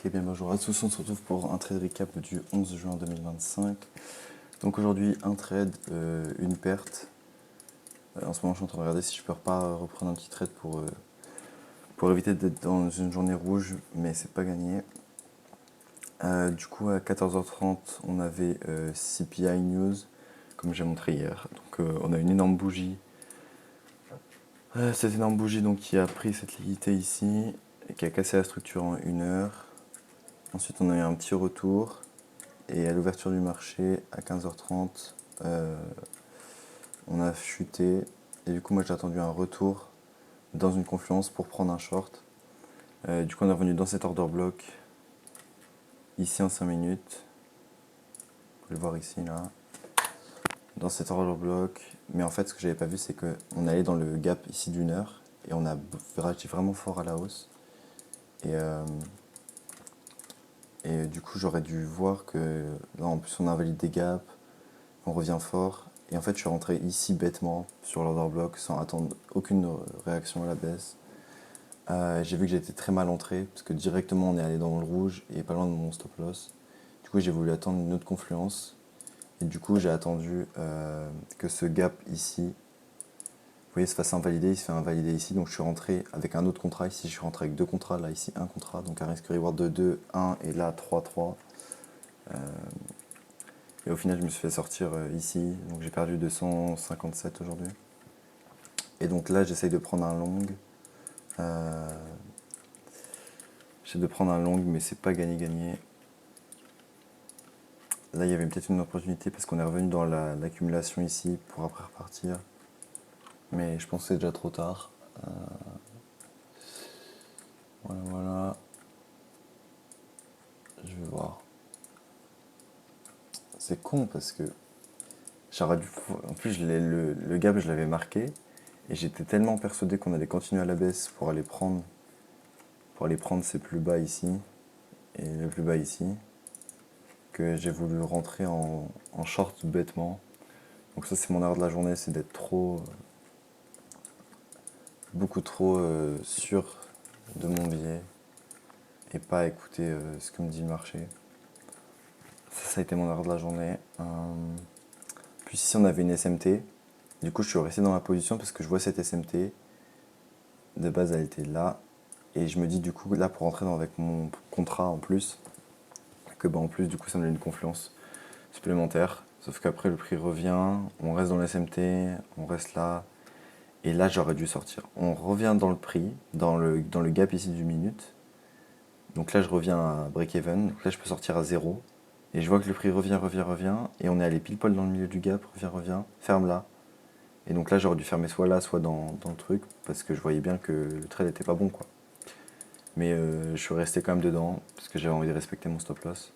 Ok, bien bonjour à tous, on se retrouve pour un trade recap du 11 juin 2025. Donc aujourd'hui, un trade, une perte. En ce moment, je suis en train de regarder si je peux pas reprendre un petit trade pour éviter d'être dans une journée rouge, mais c'est pas gagné. Du coup, à 14h30, on avait CPI News, comme j'ai montré hier. Donc on a une énorme bougie. Cette énorme bougie donc, qui a pris cette liquidité ici et qui a cassé la structure en 1 heure. Ensuite, on a eu un petit retour. Et à l'ouverture du marché, à 15h30, on a chuté. Et du coup, moi, j'ai attendu un retour dans une confluence pour prendre un short. Du coup, on est revenu dans cet order block, ici en 5 minutes. Vous pouvez le voir ici, là. Dans cet order block. Mais en fait, ce que j'avais pas vu, c'est qu'on allait dans le gap ici d'1 heure. Et on a réagi vraiment fort à la hausse. Et du coup, j'aurais dû voir que là, en plus, on invalide des gaps. On revient fort. Et en fait, je suis rentré ici bêtement sur l'order block sans attendre aucune réaction à la baisse. J'ai vu que j'étais très mal entré parce que directement on est allé dans le rouge et pas loin de mon stop loss. Du coup, j'ai voulu attendre une autre confluence. Et du coup, j'ai attendu que ce gap ici, vous voyez, se fasse invalider. Il se fait invalider ici. Donc, je suis rentré avec un autre contrat. Ici, je suis rentré avec deux contrats. Là, ici, un contrat. Donc, un risk reward de 2, 1 et là, 3, 3. Et au final, je me suis fait sortir ici. Donc, j'ai perdu 257 aujourd'hui. Et donc là, j'essaye de prendre un long. J'essaie de prendre un long, mais c'est pas gagné-gagné. Là, il y avait peut-être une opportunité parce qu'on est revenu dans l'accumulation ici pour après repartir. Mais je pense que c'est déjà trop tard. Voilà. Je vais voir. C'est con parce que j'aurais dû. En plus, le gap, je l'avais marqué. Et j'étais tellement persuadé qu'on allait continuer à la baisse pour aller prendre ces plus bas ici. Et le plus bas ici. Que j'ai voulu rentrer en short bêtement. Donc ça, c'est mon erreur de la journée, c'est d'être beaucoup trop sûr de mon billet et pas écouter ce que me dit le marché. Ça a été mon erreur de la journée. Puis ici, on avait une SMT. Du coup, je suis resté dans ma position parce que je vois cette SMT. De base, elle était là. Et je me dis, du coup, là, pour rentrer avec mon contrat en plus, que en plus, du coup, ça me donne une confluence supplémentaire. Sauf qu'après, le prix revient, on reste dans le SMT, on reste là. Et là, j'aurais dû sortir. On revient dans le prix, dans le gap ici du minute. Donc là, je reviens à break-even. Donc là, je peux sortir à 0. Et je vois que le prix revient. Et on est allé pile poil dans le milieu du gap. Revient. Ferme là. Et donc là, j'aurais dû fermer soit là, soit dans le truc. Parce que je voyais bien que le trade n'était pas bon, quoi. Mais je suis resté quand même dedans. Parce que j'avais envie de respecter mon stop loss.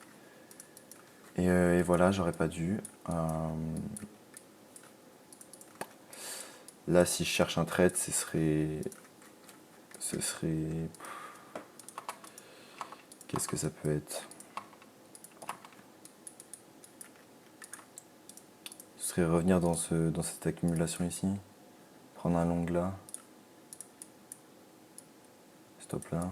Et voilà, j'aurais pas dû. Là, si je cherche un trade, ce serait. Qu'est-ce que ça peut être? Ce serait revenir dans cette accumulation ici. Prendre un long là. Stop là.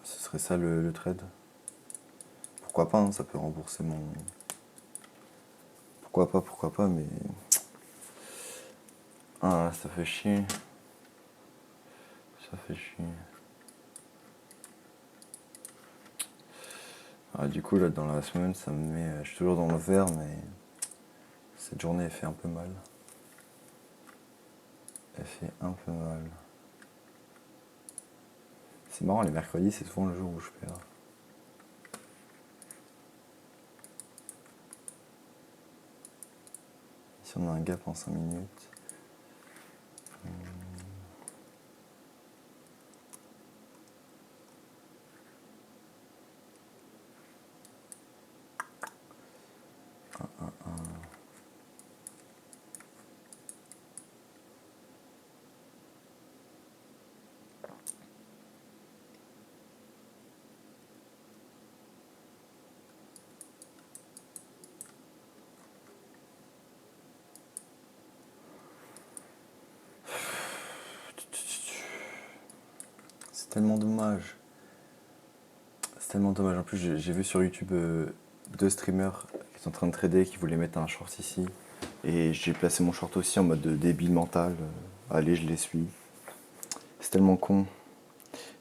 Ce serait ça le trade. Pourquoi pas, hein, ça peut rembourser mon. Pourquoi pas, mais. Ah, ça fait chier. Ça fait chier. Ah, du coup, là, dans la semaine, ça me met. Je suis toujours dans le vert, mais. Cette journée, elle fait un peu mal. Elle fait un peu mal. C'est marrant, les mercredis, c'est souvent le jour où je perds. Ici, on a un gap en 5 minutes. C'est tellement dommage. C'est tellement dommage. En plus, j'ai vu sur YouTube deux streamers qui sont en train de trader, qui voulaient mettre un short ici. Et j'ai placé mon short aussi en mode de débile mental. Allez, je les suis. C'est tellement con.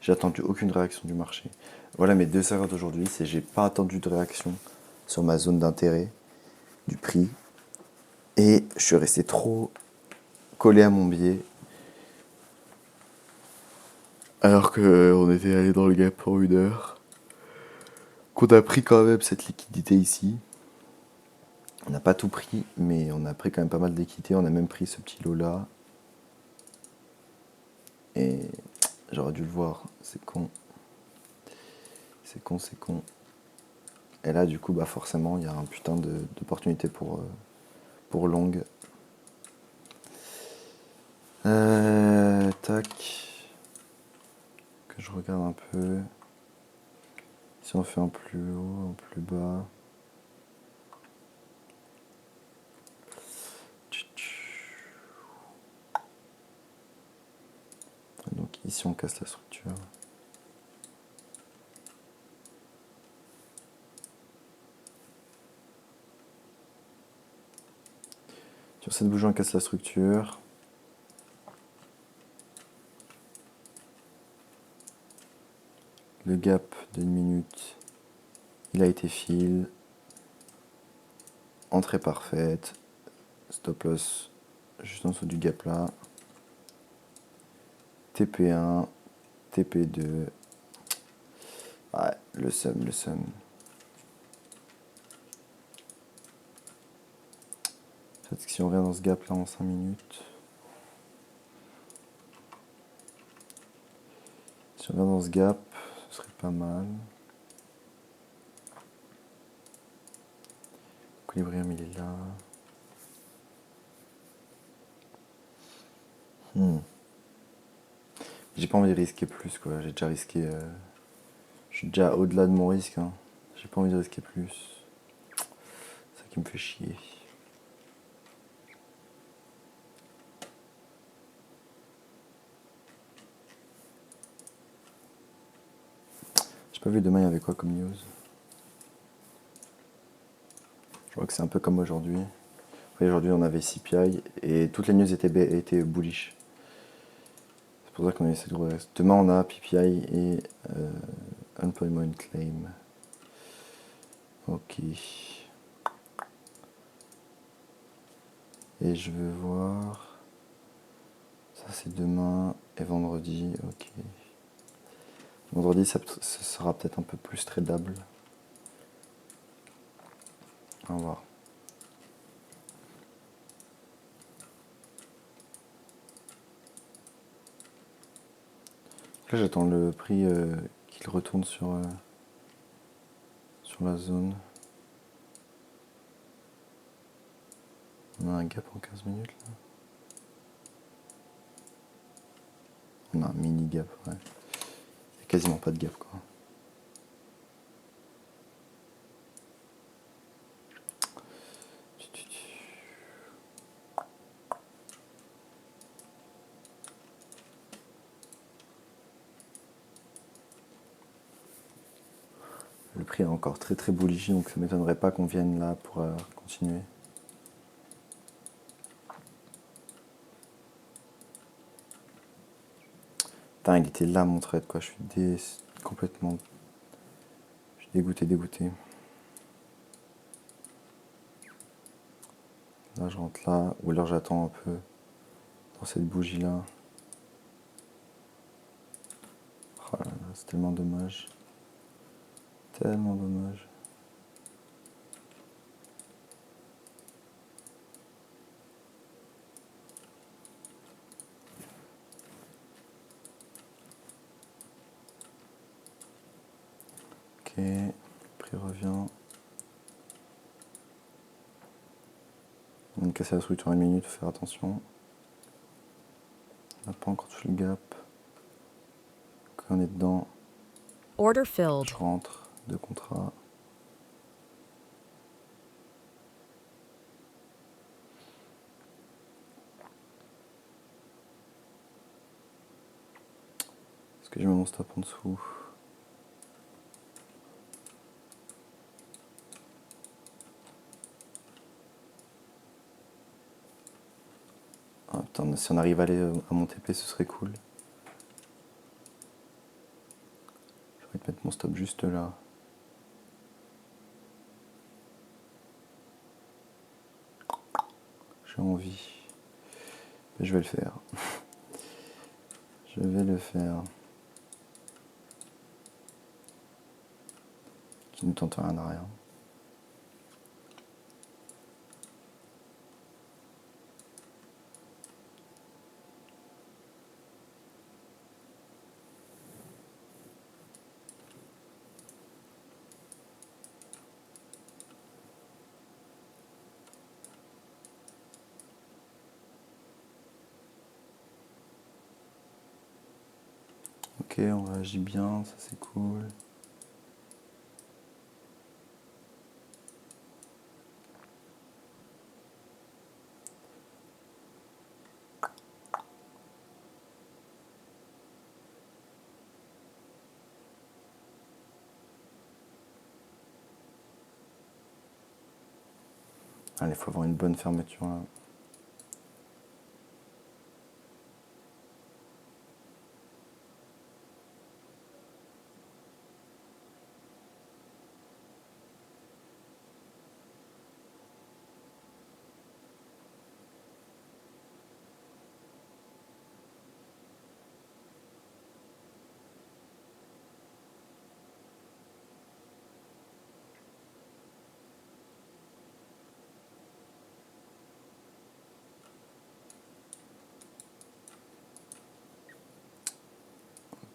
J'ai attendu aucune réaction du marché. Voilà mes 2 erreurs d'aujourd'hui, c'est j'ai pas attendu de réaction sur ma zone d'intérêt, du prix. Et je suis resté trop collé à mon biais. Alors qu'on était allé dans le gap pour 1 heure. Qu'on a pris quand même cette liquidité ici. On n'a pas tout pris, mais on a pris quand même pas mal d'équité. On a même pris ce petit lot là. Et j'aurais dû le voir, c'est con. C'est con, c'est con. Et là, du coup, bah forcément, il y a un putain d'opportunité pour long. Tac. Que je regarde un peu. Si on fait un plus haut, un plus bas. Donc ici, on casse la structure. Sur cette bougie, on casse la structure. Le gap d'1 minute, il a été fill. Entrée parfaite. Stop loss juste en dessous du gap là. TP1, TP2. Ouais, le seum, le seum. Peut-être que si on revient dans ce gap là en 5 minutes. Si on revient dans ce gap, ce serait pas mal. L'équilibrium il est là. J'ai pas envie de risquer plus quoi. J'ai déjà risqué. Je suis déjà au-delà de mon risque. Hein. J'ai pas envie de risquer plus. C'est ça qui me fait chier. J'ai pas vu demain il y avait quoi comme news. Je crois que c'est un peu comme aujourd'hui. Aujourd'hui on avait CPI et toutes les news étaient bullish. C'est pour ça qu'on a essayé de regarder. Demain on a PPI et Unemployment Claim. Ok. Et je veux voir. Ça c'est demain et vendredi. Ok. Vendredi ça sera peut-être un peu plus tradable. On va voir. Là j'attends le prix qu'il retourne sur la zone. On a un gap en 15 minutes là. On a un mini gap, ouais. Il n'y a quasiment pas de gap quoi. Le prix est encore très très bullish, donc ça m'étonnerait pas qu'on vienne là pour continuer. Putain, il était là mon trade quoi, je suis complètement... Je suis dégoûté. Là je rentre là, ou alors j'attends un peu dans cette bougie là. Oh là là, c'est tellement dommage. Tellement dommage. Ok, le prix revient. On vient de casser la structure en 1 minute, faut faire attention. On n'a pas encore touché le gap. Quand on est dedans, Order filled. je rentre, 2 contrats. Est-ce que je mets mon stop en dessous? Ah putain, si on arrive à aller à mon TP, ce serait cool. Je vais mettre mon stop juste là. J'ai envie. Mais je vais le faire. Je vais le faire. Qui ne tente rien à rien. Ok, on réagit bien, ça c'est cool. Allez, il faut avoir une bonne fermeture là.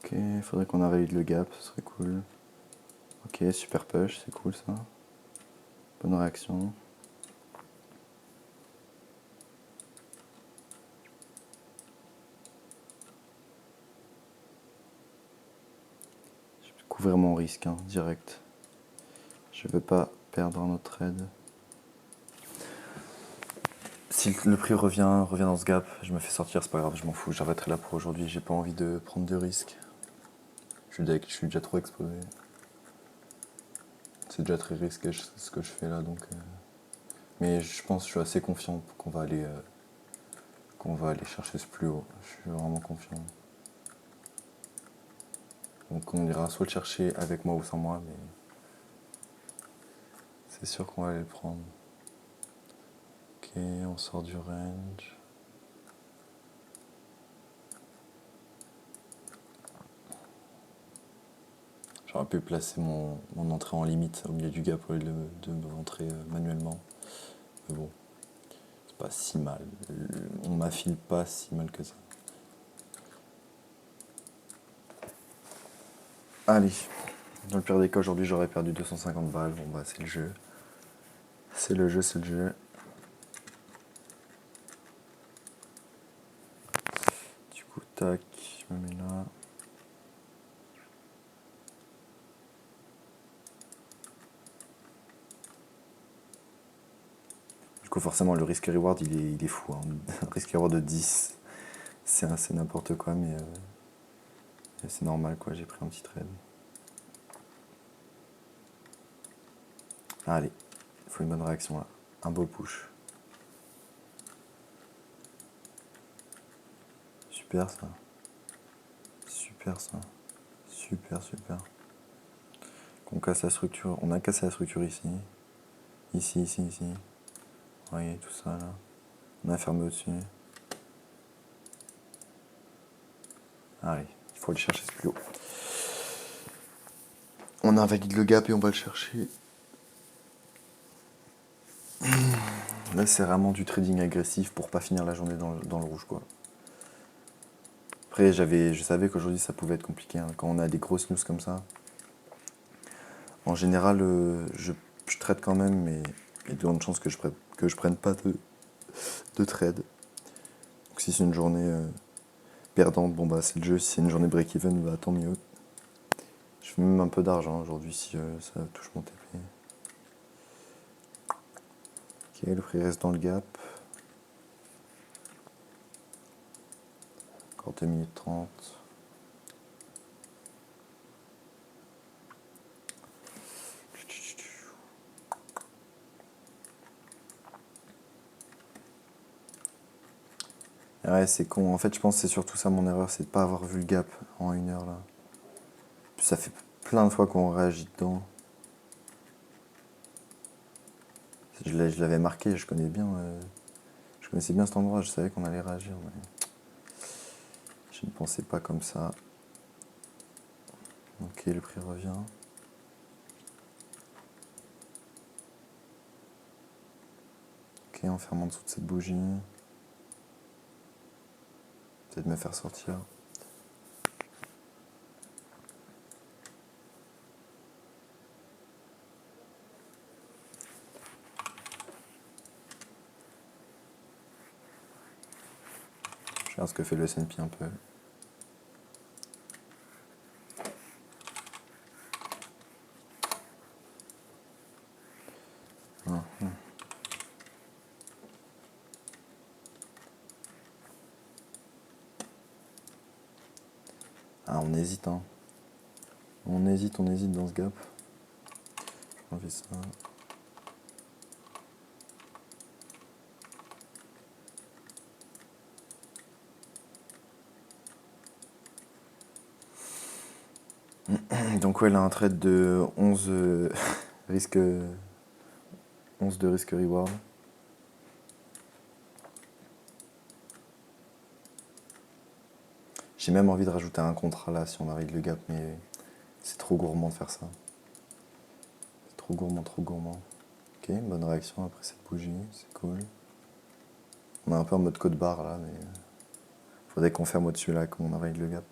Ok, il faudrait qu'on invalide le gap, ce serait cool. Ok, super push, c'est cool ça. Bonne réaction. Je vais couvrir mon risque, hein, direct. Je veux pas perdre un autre trade. Si le prix revient dans ce gap, je me fais sortir, c'est pas grave, je m'en fous, j'arrêterai là pour aujourd'hui. J'ai pas envie de prendre de risques. Je suis déjà trop exposé. C'est déjà très risqué ce que je fais là, donc. Mais je pense que je suis assez confiant qu'on va aller chercher ce plus haut. Je suis vraiment confiant. Donc on ira soit le chercher avec moi ou sans moi, mais c'est sûr qu'on va aller le prendre. Ok, on sort du range. J'aurais pu placer mon entrée en limite au milieu du gap au lieu de me rentrer manuellement. Mais bon, c'est pas si mal. On m'affile pas si mal que ça. Allez, dans le pire des cas, aujourd'hui j'aurais perdu 250 balles. Bon bah c'est le jeu. C'est le jeu, c'est le jeu. Du coup, tac, je me mets là. Du coup, forcément, le risque reward, il est fou. Hein. Un risque reward de 10, c'est n'importe quoi, mais c'est normal, quoi. J'ai pris un petit trade. Allez, il faut une bonne réaction là. Un beau push. Super ça. Super ça. Super, super. On casse la structure. On a cassé la structure ici. Ici, ici, ici. Vous voyez tout ça là. On a fermé au-dessus. Allez, il faut aller chercher ce plus haut. On invalide le gap et on va le chercher. Là, c'est vraiment du trading agressif pour pas finir la journée dans le rouge, quoi. Après, je savais qu'aujourd'hui, ça pouvait être compliqué. Hein. Quand on a des grosses news comme ça, en général, je trade quand même, mais il y a de grandes chances que je prenne pas de trade. Donc si c'est une journée perdante, bon bah c'est le jeu. Si c'est une journée break-even, bah tant mieux. Je fais même un peu d'argent aujourd'hui si ça touche mon TP. Ok, le prix reste dans le gap. Encore 2 minutes 30. Ouais, c'est con. En fait, je pense que c'est surtout ça mon erreur, c'est de pas avoir vu le gap en 1 heure là. Puis ça fait plein de fois qu'on réagit dedans. Je l'avais marqué, je connaissais bien cet endroit, je savais qu'on allait réagir, mais je ne pensais pas comme ça. Ok, le prix revient. Ok, on ferme en dessous de cette bougie. Peut-être me faire sortir. Je regarde ce que fait le S&P un peu. Ah, on hésite, hein. On hésite dans ce gap. On fait ça. Donc ouais, là, un trade de 11 risque, 11 de risque reward. J'ai même envie de rajouter un contrat là si on arrive le gap, mais c'est trop gourmand de faire ça. C'est trop gourmand, trop gourmand. Ok, bonne réaction après cette bougie, c'est cool. On est un peu en mode code barre là, mais faudrait qu'on ferme au-dessus là, comme on arrive le gap.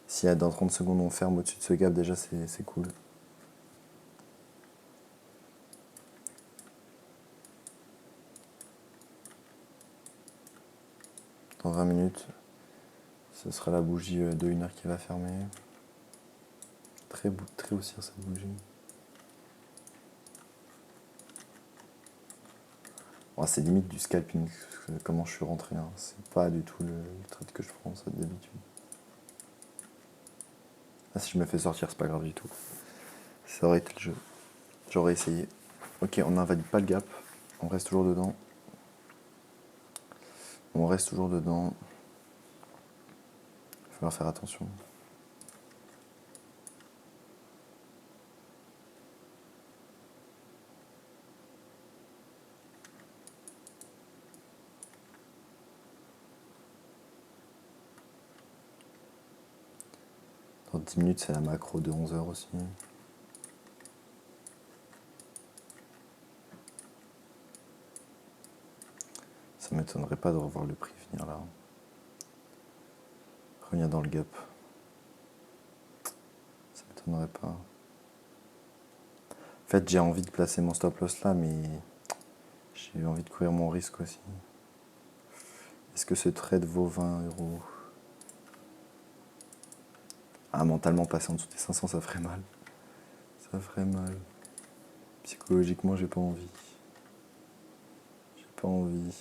Si dans 30 secondes on ferme au-dessus de ce gap, déjà c'est cool. Dans 20 minutes, ce sera la bougie de 1 heure qui va fermer. Très haussière cette bougie. Bon, c'est limite du scalping, comment je suis rentré. Hein. C'est pas du tout le trade que je prends, ça d'habitude. Ah, si je me fais sortir, c'est pas grave du tout. Ça aurait été le jeu. J'aurais essayé. Ok, on n'invalide pas le gap. On reste toujours dedans. On reste toujours dedans. Il va falloir faire attention. Dans 10 minutes, c'est la macro de 11 heures aussi. Ça m'étonnerait pas de revoir le prix venir là. Revenir dans le gap. Ça m'étonnerait pas. En fait, j'ai envie de placer mon stop loss là, mais j'ai envie de courir mon risque aussi. Est-ce que ce trade vaut 20 €? Ah, mentalement, passer en dessous des 500, ça ferait mal. Ça ferait mal. Psychologiquement, j'ai pas envie. J'ai pas envie.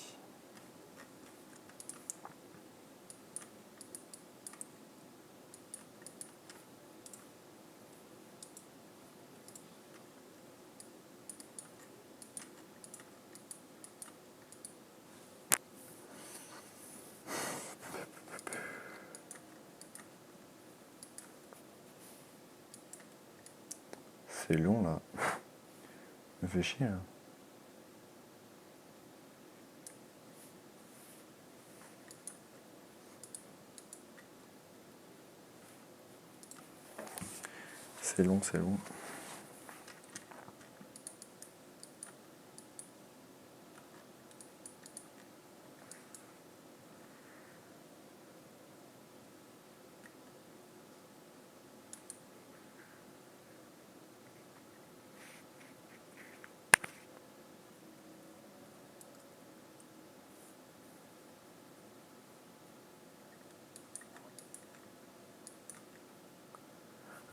C'est long là. Me fait chier là. C'est long, c'est long.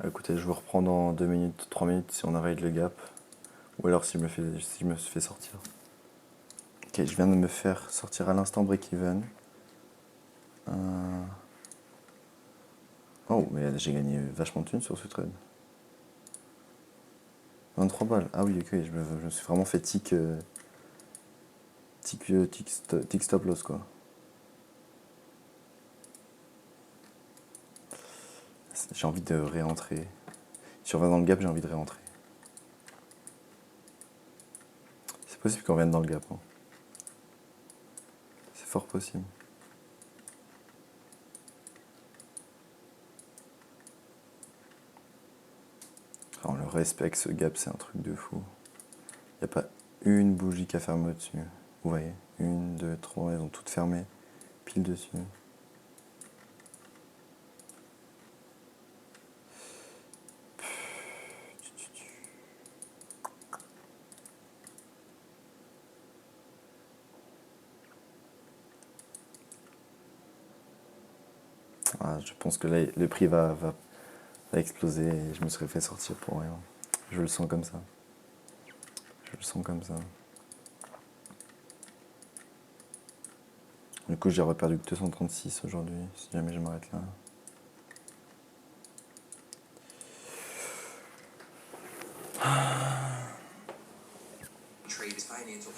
Écoutez, je vous reprends dans 2 minutes, 3 minutes si on arrête le gap. Ou alors si je me fais sortir. Ok, je viens de me faire sortir à l'instant break-even. Oh, mais j'ai gagné vachement de thunes sur ce trade. 23 balles. Ah oui, ok, je me suis vraiment fait tic stop loss quoi. J'ai envie de réentrer. Si on revient dans le gap, j'ai envie de réentrer. C'est possible qu'on revienne dans le gap. Hein. C'est fort possible. Alors, le respect, ce gap, c'est un truc de fou. Il n'y a pas une bougie qui a fermé au-dessus. Vous voyez, 1, 2, 3, elles ont toutes fermé, pile dessus. Ah, je pense que là, le prix va exploser et je me serais fait sortir pour rien. Je le sens comme ça. Je le sens comme ça. Du coup, j'ai reperdu que 236 aujourd'hui, si jamais je m'arrête là. Trade is financial.